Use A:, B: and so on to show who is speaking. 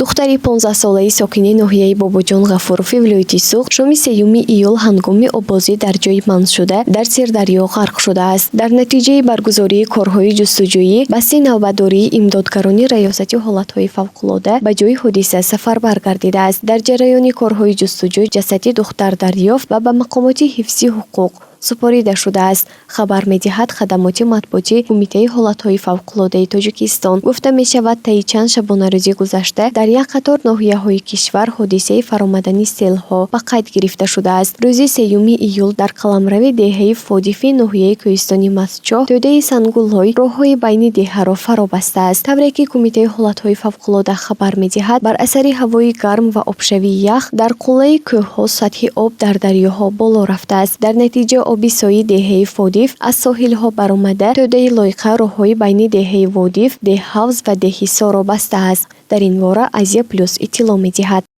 A: духтари 15-солаи сокини ноҳияи Бобоҷон Ғафурови вилояти Суғд шоми 3 июл ҳангоми обозӣ дар ҷои манз шуда дар Сирдарё ғарқ шудааст. Дар натиҷаи баргузории корҳои ҷустуҷӯӣ басти навбатдории имдодгарони раёсати ҳолатҳои фавқулода ба ҷои ҳодиса сафарбар гардидааст. Дар ҷараёни корҳои ҷустуҷӯ ҷасади духтар дарёфт ва ба мақомоти ҳифзи ҳуқуқ супорида шудааст. Хабар медиҳад хадамоти матбуотӣ Кумитаи ҳолатҳои фавқулодаи Тоҷикистон. Гуфта мешавад, таи чанд шабонарӯзи гузашта дар як қатор ноҳияҳои кишвар ҳодисаи фаромадани селҳо ба қайд гирифта шудааст. Рӯзи 3 июл дар қаламрави деҳаи Фодифи ноҳияи кӯҳистони Мастчоҳ тӯдаи сангулҳои роҳҳои байни деҳаро фаро бастааст. Тавре ки Кумитаи ҳолатҳои фавқулода хабар медиҳад, бар асари ҳавои гарм ва обшавии ях дар қуллаи кӯҳҳо сатҳи об дар дарёҳо боло рафтааст. Дар натиҷа оби сои деҳаи Фодиф аз соҳилҳо баромада тӯдаи лойқа роҳҳои байни деҳаи Водиф, Деҳ Ҳавз ва Деҳ Ҳисорро бастааст. Дар ин бора Азия Плюс иттилоъ медиҳад.